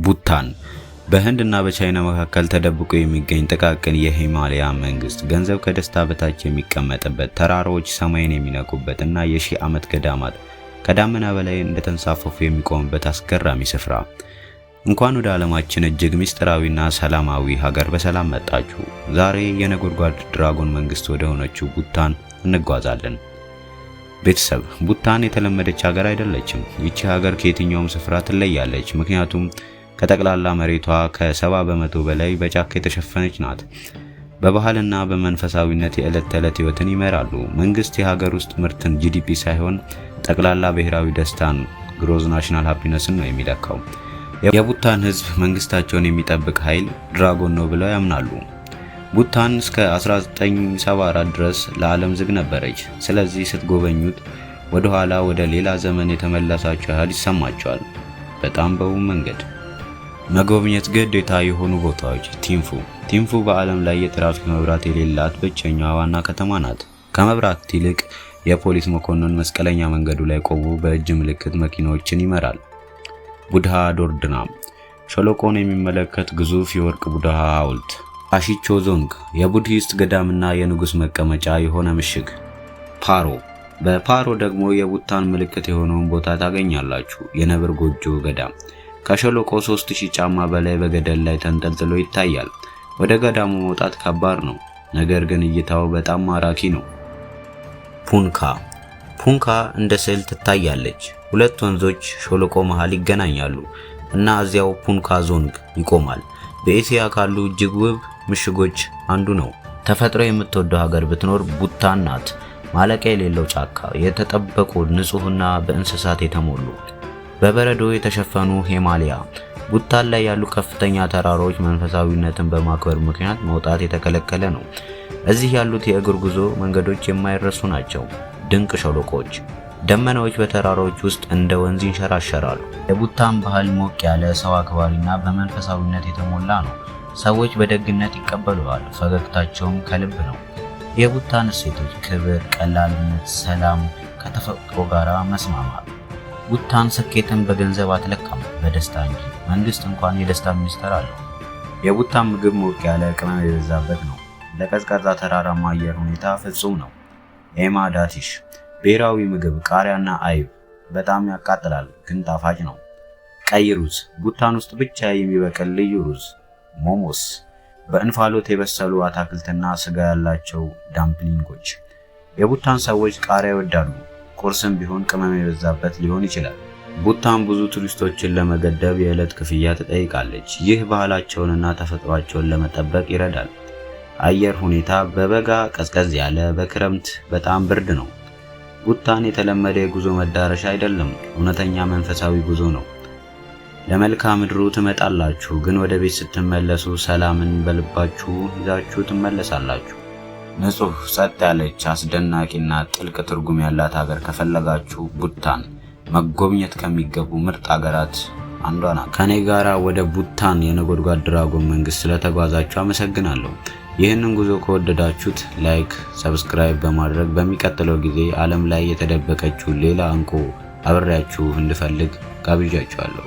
ቡታን በህንድና በቻይና መካከል ተደብቆ የሚገኝ ጥቃቅን የሂማሊያ መንግስት ገንዘብ ከደስታ በታች የሚቀመጥበት ተራራዎች ሰማይን የሚነኩበት እና የሺህ ዓመት ገዳማት ከዳመና በላይ እንደተንሳፈፉ የሚቆምበት አስገራሚ ስፍራ። እንኳን ወደ ዓለማችን እጅግ ምስጢራዊና ሰላማዊ ሀገር በሰላም መጣችሁ። ዛሬ የነጎድጓድ ድራጎን መንግስት ወደ ሆነችው ቡታን እንጓዛለን። ቤተሰብ ቡታን የተለመደች ሀገር አይደለችም። ይቺ ሀገር ከየትኛውም ስፍራ ትለያለች፣ ምክንያቱም ከጠቅላላ መሬቷ ከ70 በመቶ በላይ በጫካ የተሸፈነች ናት። በባህልና በመንፈሳዊነት የዕለት ተዕለት ህይወትን ይመራሉ። መንግስት የሀገር ውስጥ ምርትን ጂዲፒ ሳይሆን ጠቅላላ ብሔራዊ ደስታን ግሮዝ ናሽናል ሃፒነስን ነው የሚለካው። የቡታን ህዝብ መንግስታቸውን የሚጠብቅ ኃይል ድራጎን ነው ብለው ያምናሉ። ቡታን እስከ 1974 ድረስ ለዓለም ዝግ ነበረች። ስለዚህ ስትጎበኙት ወደ ኋላ ወደ ሌላ ዘመን የተመለሳችሁ ያህል ይሰማቸዋል። በጣም በውብ መንገድ መጎብኘት ግዴታ የሆኑ ቦታዎች። ቲምፉ በዓለም ላይ የትራፊክ መብራት የሌላት ብቸኛዋ ዋና ከተማ ናት። ከመብራት ይልቅ የፖሊስ መኮንን መስቀለኛ መንገዱ ላይ ቆሞ በእጅ ምልክት መኪናዎችን ይመራል። ቡድሃ ዶርድና ሸለቆን የሚመለከት ግዙፍ የወርቅ ቡድሃ ሐውልት። አሺቾ ዞንግ የቡድሂስት ገዳምና የንጉስ መቀመጫ የሆነ ምሽግ። ፓሮ በፓሮ ደግሞ የቡታን ምልክት የሆነውን ቦታ ታገኛላችሁ። የነብር ጎጆ ገዳም ከሸለቆ 3000 ጫማ በላይ በገደል ላይ ተንጠልጥሎ ይታያል። ወደ ገዳሙ መውጣት ከባድ ነው፣ ነገር ግን እይታው በጣም ማራኪ ነው። ፑንካ እንደ ስዕል ትታያለች። ሁለት ወንዞች ሸለቆ መሃል ይገናኛሉ እና እዚያው ፑንካ ዞንግ ይቆማል። በኤሲያ ካሉ እጅግ ውብ ምሽጎች አንዱ ነው። ተፈጥሮ የምትወደው ሀገር ብትኖር ቡታን ናት። ማለቂያ የሌለው ጫካ፣ የተጠበቁ ንጹህና በእንስሳት የተሞሉ በበረዶ የተሸፈኑ ሂማሊያ። ቡታን ላይ ያሉ ከፍተኛ ተራራዎች መንፈሳዊነትን በማክበር ምክንያት መውጣት የተከለከለ ነው። እዚህ ያሉት የእግር ጉዞ መንገዶች የማይረሱ ናቸው። ድንቅ ሸለቆዎች፣ ደመናዎች በተራራዎች ውስጥ እንደ ወንዝ ይንሸራሸራሉ። የቡታን ባህል ሞቅ ያለ፣ ሰው አክባሪና በመንፈሳዊነት የተሞላ ነው። ሰዎች በደግነት ይቀበሉዋል፣ ፈገግታቸውም ከልብ ነው። የቡታን እሴቶች ክብር፣ ቀላልነት፣ ሰላም፣ ከተፈጥሮ ጋር መስማማት። ቡታን ስኬትን በገንዘብ አትለካም፣ በደስታ እንጂ። መንግስት እንኳን የደስታ ሚኒስቴር አለው። የቡታን ምግብ ሞቅ ያለ፣ ቅመም የበዛበት ነው። ለቀዝቃዛ ተራራማ አየር ሁኔታ ፍጹም ነው። ኤማ ዳቲሽ ብሔራዊ ምግብ ቃሪያና አይብ። በጣም ያቃጥላል ግን ጣፋጭ ነው። ቀይ ሩዝ ቡታን ውስጥ ብቻ የሚበቅል ልዩ ሩዝ። ሞሞስ በእንፋሎት የበሰሉ አትክልትና ስጋ ያላቸው ዳምፕሊንጎች። የቡታን ሰዎች ቃሪያ ይወዳሉ። ቁርስም ቢሆን ቅመም የበዛበት ሊሆን ይችላል። ቡታን ብዙ ቱሪስቶችን ለመገደብ የዕለት ክፍያ ትጠይቃለች። ይህ ባህላቸውንና ተፈጥሯቸውን ለመጠበቅ ይረዳል። አየር ሁኔታ በበጋ ቀዝቀዝ ያለ፣ በክረምት በጣም ብርድ ነው። ቡታን የተለመደ የጉዞ መዳረሻ አይደለም፣ እውነተኛ መንፈሳዊ ጉዞ ነው። ለመልክዓ ምድሩ ትመጣላችሁ፣ ግን ወደ ቤት ስትመለሱ ሰላምን በልባችሁ ይዛችሁ ትመለሳላችሁ። ንጹህ፣ ጸጥ ያለች፣ አስደናቂና ጥልቅ ትርጉም ያላት ሀገር ከፈለጋችሁ ቡታን መጎብኘት ከሚገቡ ምርጥ ሀገራት አንዷ ናት። ከኔ ጋራ ወደ ቡታን የነጎድጓድ ድራጎን መንግስት ስለተጓዛችሁ አመሰግናለሁ። ይህንን ጉዞ ከወደዳችሁት ላይክ፣ ሰብስክራይብ በማድረግ በሚቀጥለው ጊዜ ዓለም ላይ የተደበቀችው ሌላ እንቁ አብሬያችሁ እንድፈልግ ጋብዣችኋለሁ።